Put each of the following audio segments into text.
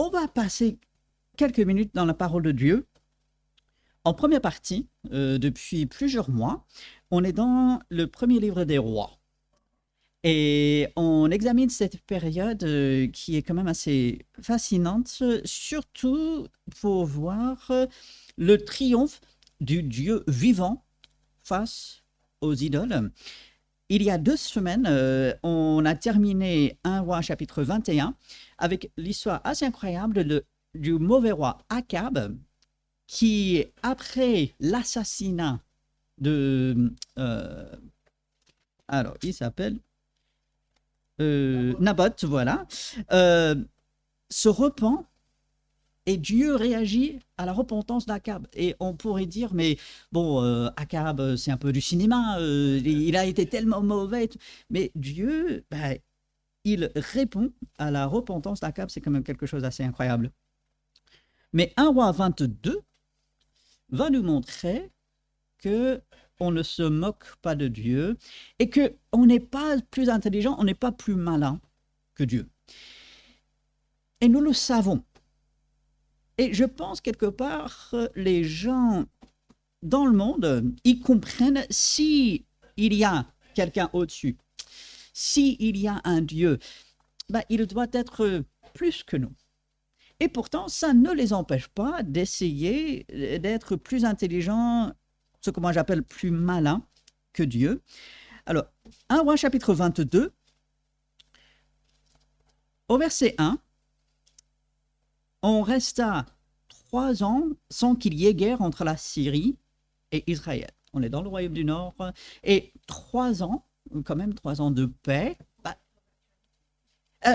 On va passer quelques minutes dans la parole de Dieu. En première partie, depuis plusieurs mois, on est dans le premier livre des rois. Et on examine cette période qui est quand même assez fascinante, surtout pour voir le triomphe du Dieu vivant face aux idoles. Il y a 2 semaines, on a terminé 1 roi chapitre 21 avec l'histoire assez incroyable du mauvais roi Akab qui, après l'assassinat de... alors, il s'appelle Naboth, voilà, se repent et Dieu réagit à la repentance d'Akab. Et on pourrait dire, mais bon, Akab, c'est un peu du cinéma, il a été tellement mauvais. Mais Dieu, il répond à la repentance d'Akab, c'est quand même quelque chose d'assez incroyable. Mais 1 roi 22 va nous montrer que on ne se moque pas de Dieu et qu'on n'est pas plus intelligent, on n'est pas plus malin que Dieu. Et nous le savons. Et je pense quelque part, les gens dans le monde, ils comprennent s'il y a quelqu'un au-dessus, s'il y a un Dieu, il doit être plus que nous. Et pourtant, ça ne les empêche pas d'essayer d'être plus intelligents, ce que moi j'appelle plus malins que Dieu. Alors, 1 roi chapitre 22, au verset 1, on resta 3 ans sans qu'il y ait guerre entre la Syrie et Israël. On est dans le royaume du Nord, et 3 ans, quand même 3 ans de paix.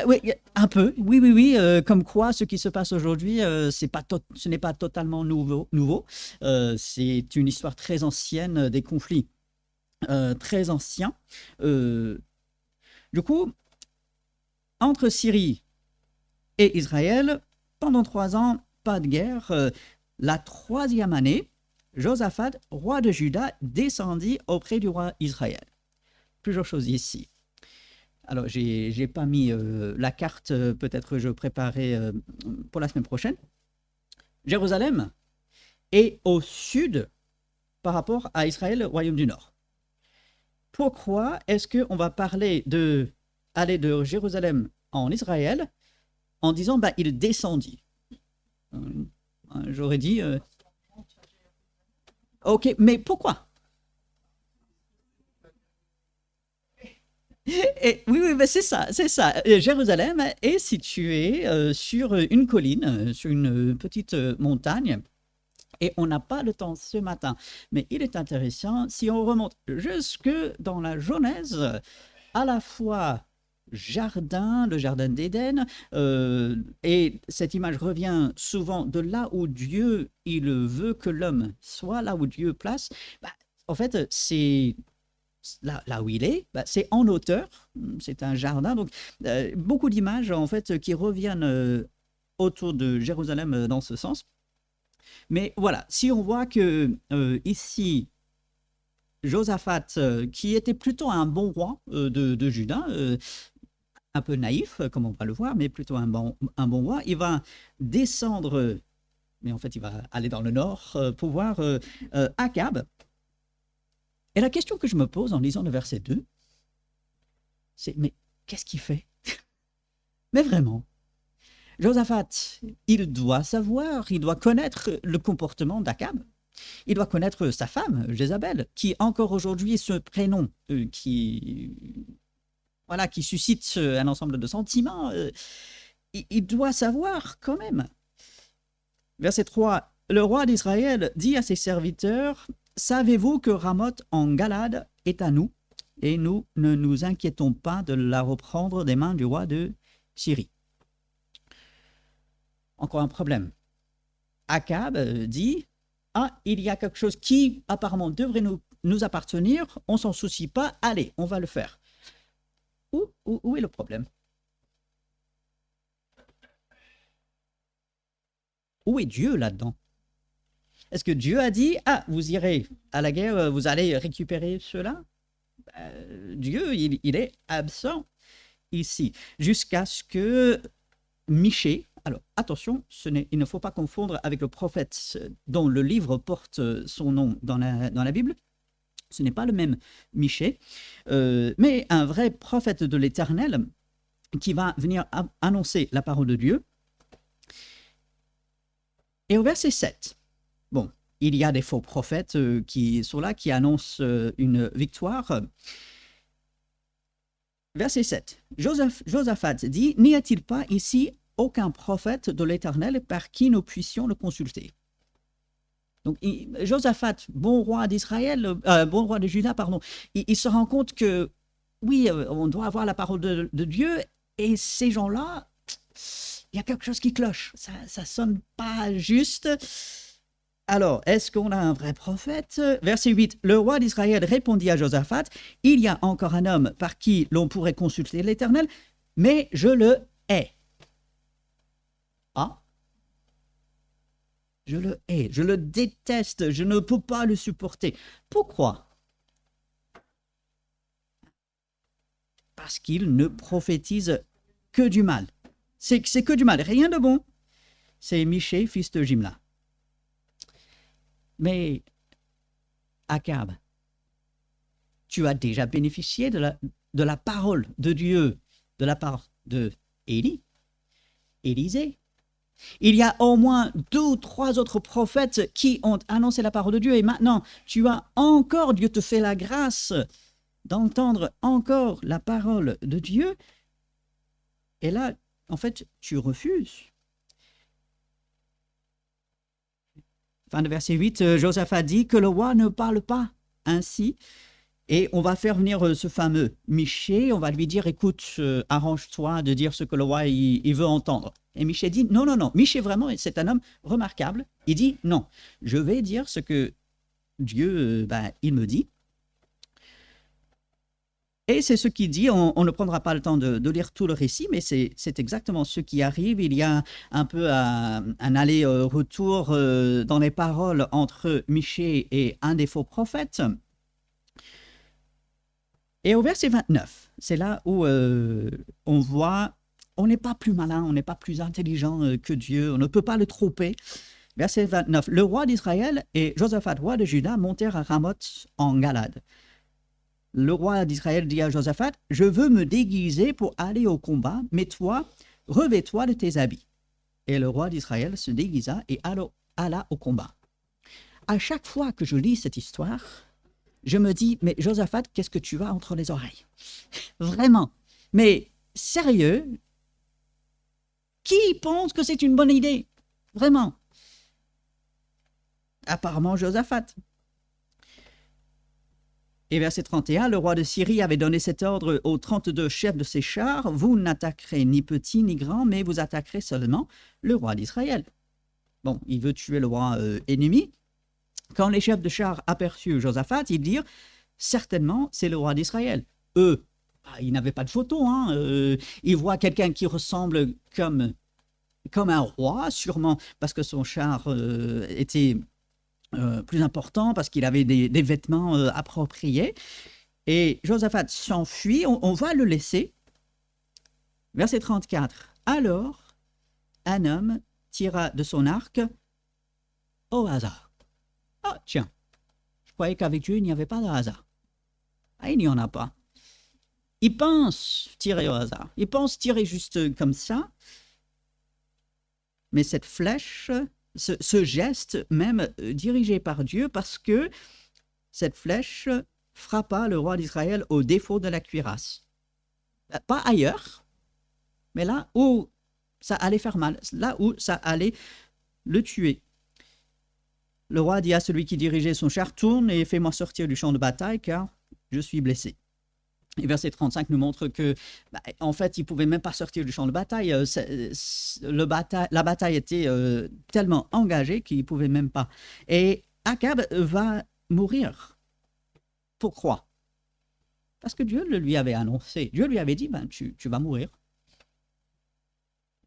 Oui, un peu, oui, comme quoi ce qui se passe aujourd'hui, ce n'est pas totalement nouveau. C'est une histoire très ancienne, des conflits très anciens. Du coup, entre Syrie et Israël, pendant 3 ans, pas de guerre. La 3e année, Josaphat, roi de Juda, descendit auprès du roi Israël. Plusieurs choses ici. Alors, j'ai pas mis la carte, peut-être je préparais pour la semaine prochaine. Jérusalem est au sud par rapport à Israël, le royaume du Nord. Pourquoi est-ce qu'on va parler aller de Jérusalem en Israël en disant il descendit? J'aurais dit ok, mais pourquoi? Oui, mais c'est ça. Jérusalem est située sur une colline, sur une petite montagne, et on n'a pas le temps ce matin. Mais il est intéressant, si on remonte jusque dans la Genèse, à la fois le jardin d'Éden, et cette image revient souvent de là où Dieu, il veut que l'homme soit, là où Dieu place. En fait, c'est là où il est, c'est en hauteur, c'est un jardin, donc beaucoup d'images en fait qui reviennent autour de Jérusalem dans ce sens. Mais voilà, si on voit que ici, Josaphat, qui était plutôt un bon roi de Juda, un peu naïf, comme on va le voir, mais plutôt un bon roi, il va descendre, mais en fait il va aller dans le nord pour voir Akab. Et la question que je me pose en lisant le verset 2, c'est mais qu'est-ce qu'il fait? Mais vraiment, Josaphat, il doit savoir, il doit connaître le comportement d'Akab. Il doit connaître sa femme, Jézabel, qui encore aujourd'hui ce prénom qui suscite un ensemble de sentiments. Il doit savoir quand même. Verset 3, le roi d'Israël dit à ses serviteurs, « Savez-vous que Ramoth en Galade est à nous, et nous ne nous inquiétons pas de la reprendre des mains du roi de Syrie. » Encore un problème. Akab dit, « Ah, il y a quelque chose qui apparemment devrait nous appartenir, on s'en soucie pas, allez, on va le faire. » Où est le problème? Où est Dieu là-dedans? Est-ce que Dieu a dit, ah, vous irez à la guerre, vous allez récupérer cela? Dieu, il est absent ici, jusqu'à ce que Michée, Alors, attention, il ne faut pas confondre avec le prophète dont le livre porte son nom dans la Bible. Ce n'est pas le même Michée, mais un vrai prophète de l'Éternel qui va venir annoncer la parole de Dieu. Et au verset 7, bon, il y a des faux prophètes qui sont là, qui annoncent une victoire. Verset 7, Josaphat dit, « N'y a-t-il pas ici aucun prophète de l'Éternel par qui nous puissions le consulter ?» Donc, Josaphat, bon roi d'Israël, bon roi de Juda, pardon, il se rend compte que, oui, on doit avoir la parole de Dieu, et ces gens-là, il y a quelque chose qui cloche, ça ne sonne pas juste. Alors, est-ce qu'on a un vrai prophète? Verset 8, le roi d'Israël répondit à Josaphat, « Il y a encore un homme par qui l'on pourrait consulter l'Éternel, mais je le hais. » Ah, je le hais, je le déteste, je ne peux pas le supporter. Pourquoi? Parce qu'il ne prophétise que du mal. C'est que du mal, rien de bon. C'est Michée, fils de Jimla. Mais, Akab, tu as déjà bénéficié de la parole de Dieu, de la part de Élisée. Il y a au moins 2 ou 3 autres prophètes qui ont annoncé la parole de Dieu, et maintenant, tu as encore, Dieu te fait la grâce d'entendre encore la parole de Dieu, et là, en fait, tu refuses. Fin de verset 8, Josaphat dit que le roi ne parle pas ainsi, et on va faire venir ce fameux Michée, on va lui dire, écoute, arrange-toi de dire ce que le roi il veut entendre. Et Michée dit, non, non, non, Michée vraiment, c'est un homme remarquable, il dit, non, je vais dire ce que Dieu, il me dit. Et c'est ce qu'il dit, on ne prendra pas le temps de lire tout le récit, mais c'est exactement ce qui arrive. Il y a un peu un aller-retour dans les paroles entre Michée et un des faux prophètes. Et au verset 29, c'est là où on voit, on n'est pas plus malin, on n'est pas plus intelligent que Dieu, on ne peut pas le tromper. Verset 29, le roi d'Israël et Josaphat, roi de Juda, montèrent à Ramoth en Galade. Le roi d'Israël dit à Josaphat, « Je veux me déguiser pour aller au combat, mais toi, revêt-toi de tes habits. » Et le roi d'Israël se déguisa et alla au combat. À chaque fois que je lis cette histoire, je me dis, mais Josaphat, qu'est-ce que tu as entre les oreilles? Vraiment. Mais sérieux, qui pense que c'est une bonne idée? Vraiment. Apparemment Josaphat. Et verset 31, le roi de Syrie avait donné cet ordre aux 32 chefs de ses chars, « Vous n'attaquerez ni petit ni grand, mais vous attaquerez seulement le roi d'Israël. » Bon, il veut tuer le roi ennemi. Quand les chefs de chars aperçurent Josaphat, ils dirent, « Certainement, c'est le roi d'Israël. » Eux, ils n'avaient pas de photo. Ils voient quelqu'un qui ressemble comme un roi, sûrement parce que son char était plus important, parce qu'il avait des vêtements appropriés. Et Josaphat s'enfuit, on va le laisser. Verset 34. Alors, un homme tira de son arc au hasard. Ah, tiens, je croyais qu'avec Dieu, il n'y avait pas de hasard. Ah, il n'y en a pas. Il pense tirer au hasard. Il pense tirer juste comme ça. Mais cette flèche, ce geste même dirigé par Dieu, parce que cette flèche frappa le roi d'Israël au défaut de la cuirasse. Pas ailleurs, mais là où ça allait faire mal, là où ça allait le tuer. Le roi dit à celui qui dirigeait son char, « Tourne et fais-moi sortir du champ de bataille, car je suis blessé. » Et verset 35 nous montre que, en fait, il ne pouvait même pas sortir du champ de bataille. La bataille était tellement engagée qu'il ne pouvait même pas. Et Akab va mourir. Pourquoi? Parce que Dieu le lui avait annoncé. Dieu lui avait dit, tu vas mourir.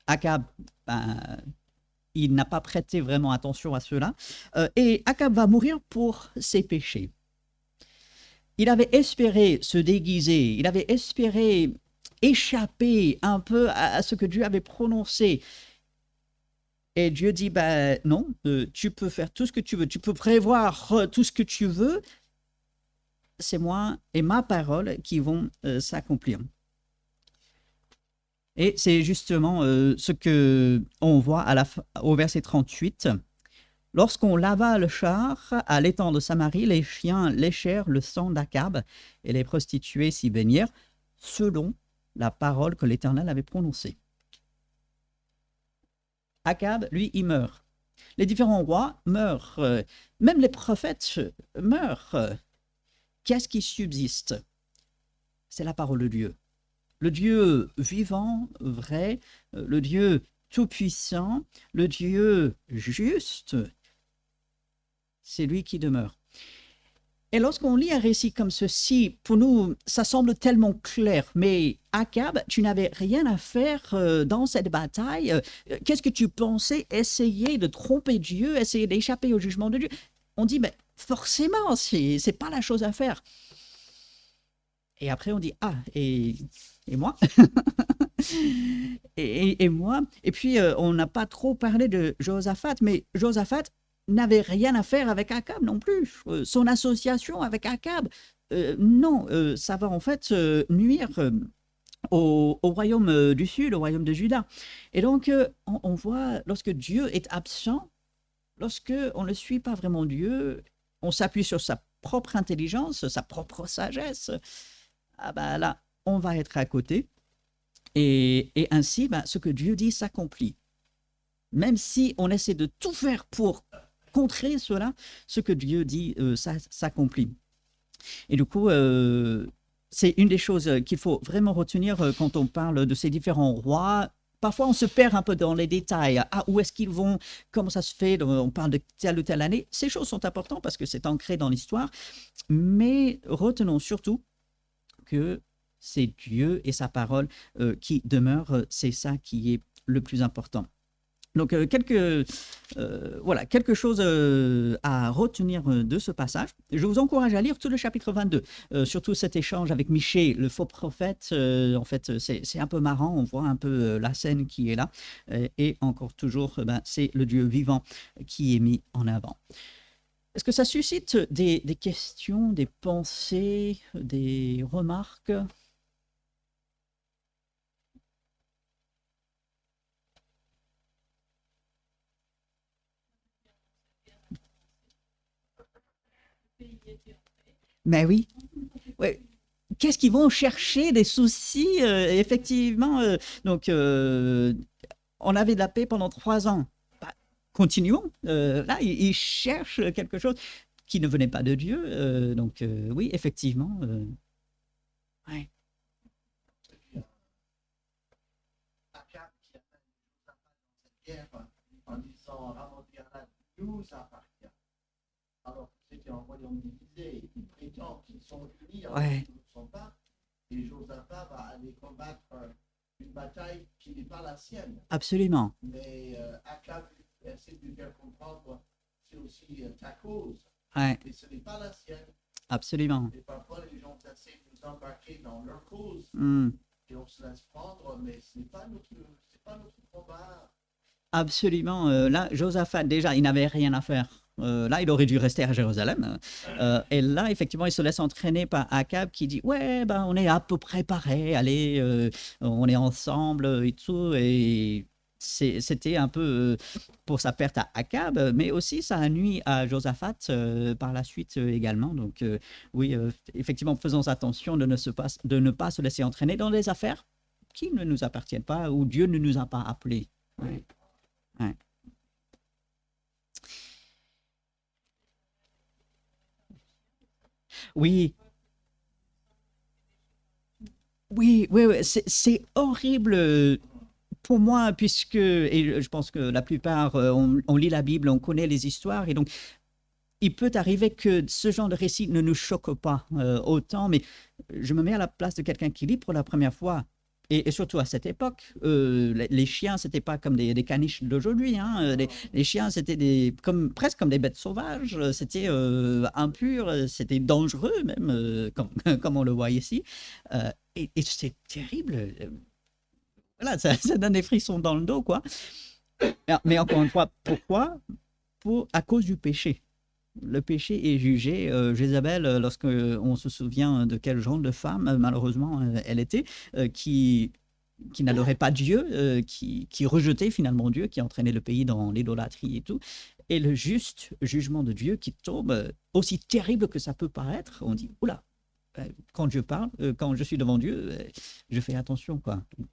Akab, il n'a pas prêté vraiment attention à cela. Et Akab va mourir pour ses péchés. Il avait espéré se déguiser, il avait espéré échapper un peu à ce que Dieu avait prononcé. Et Dieu dit, ben non, tu peux faire tout ce que tu veux, tu peux prévoir tout ce que tu veux, c'est moi et ma parole qui vont s'accomplir. Et c'est justement ce que on voit au verset 38. Lorsqu'on lava le char à l'étang de Samarie, les chiens léchèrent le sang d'Akab et les prostituées s'y baignèrent, selon la parole que l'Éternel avait prononcée. Akab, lui, il meurt. Les différents rois meurent. Même les prophètes meurent. Qu'est-ce qui subsiste? C'est la parole de Dieu. Le Dieu vivant, vrai, le Dieu tout-puissant, le Dieu juste, c'est lui qui demeure. Et lorsqu'on lit un récit comme ceci, pour nous, ça semble tellement clair. Mais Akab, tu n'avais rien à faire dans cette bataille. Qu'est-ce que tu pensais essayer de tromper Dieu, essayer d'échapper au jugement de Dieu? On dit, mais forcément, c'est pas la chose à faire. Et après, on dit, ah, et moi et moi. Et puis, on n'a pas trop parlé de Josaphat, mais Josaphat n'avait rien à faire avec Akab non plus. Son association avec Akab, non, ça va en fait nuire au royaume du Sud, au royaume de Juda. Et donc, on voit, lorsque Dieu est absent, lorsque on ne suit pas vraiment Dieu, on s'appuie sur sa propre intelligence, sa propre sagesse, ah ben là, on va être à côté. Et ainsi, ben, ce que Dieu dit s'accomplit. Même si on essaie de tout faire pour contrer cela, ce que Dieu dit, ça s'accomplit. Et du coup, c'est une des choses qu'il faut vraiment retenir quand on parle de ces différents rois. Parfois, on se perd un peu dans les détails. Ah, où est-ce qu'ils vont? Comment ça se fait? On parle de telle ou telle année. Ces choses sont importantes parce que c'est ancré dans l'histoire. Mais retenons surtout que c'est Dieu et sa parole qui demeurent. C'est ça qui est le plus important. Donc, voilà, quelque chose à retenir de ce passage. Je vous encourage à lire tout le chapitre 22, surtout cet échange avec Michée, le faux prophète. En fait, c'est un peu marrant, on voit un peu la scène qui est là. Et encore toujours, ben, c'est le Dieu vivant qui est mis en avant. Est-ce que ça suscite des questions, des pensées, des remarques? Mais oui. Ouais. Qu'est-ce qu'ils vont chercher des soucis, effectivement. Donc, on avait de la paix pendant 3 ans. Bah, continuons. Là, ils cherchent quelque chose qui ne venait pas de Dieu. Donc, oui, effectivement. Ouais. Akab qui appelle cette guerre en disant Ramoth-Galad nous appartient. Alors que c'était un royaume divisé, ils prétendent qu'ils sont unis, alors Ouais. qu'ils ne le sont pas. Et Josaphat va aller combattre une bataille qui n'est pas la sienne. Absolument. Mais Akab essaie de lui faire comprendre c'est aussi ta cause. Ouais. Et ce n'est pas la sienne. Absolument. Et parfois les gens essaient de nous embarquer dans leur cause. Mm. Et on se laisse prendre, mais ce n'est pas notre combat. Absolument. Là, Josaphat, déjà, il n'avait rien à faire. Là, il aurait dû rester à Jérusalem. Et là, effectivement, il se laisse entraîner par Akab qui dit, ouais, ben, on est à peu près pareil, allez, on est ensemble et tout. Et c'était un peu pour sa perte à Akab, mais aussi ça a nui à Josaphat par la suite également. Donc, oui, effectivement, faisons attention de ne pas se laisser entraîner dans des affaires qui ne nous appartiennent pas, où Dieu ne nous a pas appelés. Ouais. Ouais. Oui, oui, oui, oui, c'est horrible pour moi, puisque, et je pense que la plupart, on lit la Bible, on connaît les histoires, et donc il peut arriver que ce genre de récit ne nous choque pas autant, mais je me mets à la place de quelqu'un qui lit pour la première fois. Et surtout à cette époque, les chiens, c'était pas comme des caniches d'aujourd'hui. Hein. Les chiens, c'était presque comme des bêtes sauvages. C'était impur, c'était dangereux même, comme on le voit ici. Et c'est terrible. Voilà, ça donne des frissons dans le dos, quoi. Mais encore une fois, pourquoi? À cause du péché. Le péché est jugé. Jézabel, lorsque on se souvient de quel genre de femme, malheureusement, elle était, qui n'adorait pas Dieu, qui rejetait finalement Dieu, qui entraînait le pays dans l'idolâtrie et tout. Et le juste jugement de Dieu qui tombe, aussi terrible que ça peut paraître, on dit, oula, quand Dieu parle, quand je suis devant Dieu, je fais attention, quoi. Donc,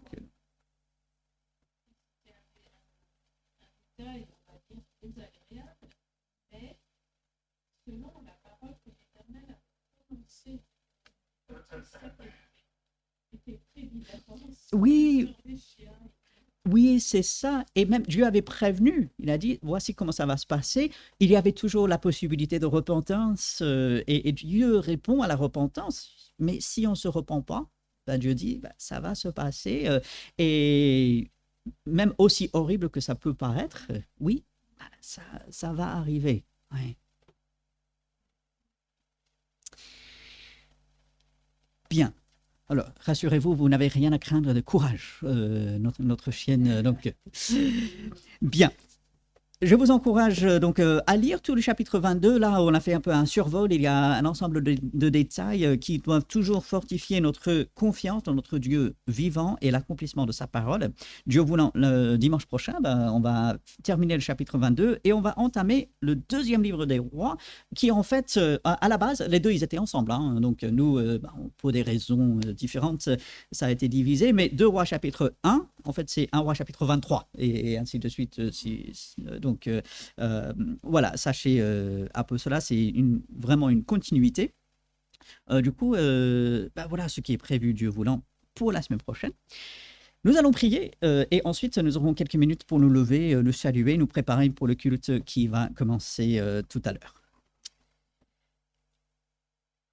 détail, on va dire, désagréable, mais selon la parole que l'Éternel a prononcée, était prévu d'avance, oui, sur les chiens. oui, c'est ça. Et même Dieu avait prévenu. Il a dit, voici comment ça va se passer. Il y avait toujours la possibilité de repentance. Et Dieu répond à la repentance. Mais si on ne se repent pas, ben Dieu dit, ben, ça va se passer. Et même aussi horrible que ça peut paraître, oui, ben, ça va arriver. Ouais. Bien. Alors, rassurez-vous, vous n'avez rien à craindre de courage, notre chienne. Donc, bien. Je vous encourage donc à lire tout le chapitre 22. Là, on a fait un peu un survol. Il y a un ensemble de détails qui doivent toujours fortifier notre confiance dans notre Dieu vivant et l'accomplissement de sa parole. Dieu voulant, le dimanche prochain, ben, on va terminer le chapitre 22 et on va entamer le deuxième livre des rois qui, en fait, à la base, les deux, ils étaient ensemble. Hein. Donc, nous, ben, pour des raisons différentes, ça a été divisé. Mais 2 rois chapitre 1, en fait, c'est 1 roi chapitre 23 et ainsi de suite. Donc, voilà, sachez un peu cela, c'est vraiment une continuité. Du coup, bah, voilà ce qui est prévu, Dieu voulant, pour la semaine prochaine. Nous allons prier et ensuite nous aurons quelques minutes pour nous lever, nous saluer, nous préparer pour le culte qui va commencer tout à l'heure.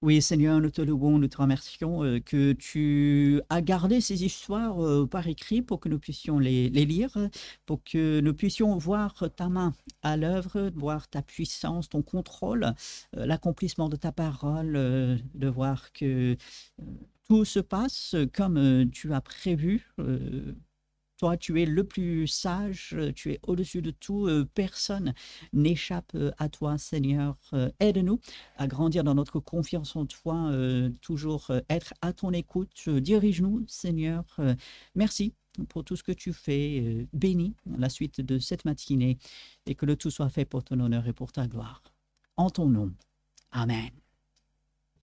Oui, Seigneur, nous te louons, nous te remercions que tu as gardé ces histoires par écrit pour que nous puissions les lire, pour que nous puissions voir ta main à l'œuvre, voir ta puissance, ton contrôle, l'accomplissement de ta parole, de voir que tout se passe comme tu as prévu. Toi, tu es le plus sage, tu es au-dessus de tout, personne n'échappe à toi, Seigneur. Aide-nous à grandir dans notre confiance en toi, toujours être à ton écoute. Dirige-nous, Seigneur. Merci pour tout ce que tu fais. Bénis la suite de cette matinée et que le tout soit fait pour ton honneur et pour ta gloire. En ton nom. Amen.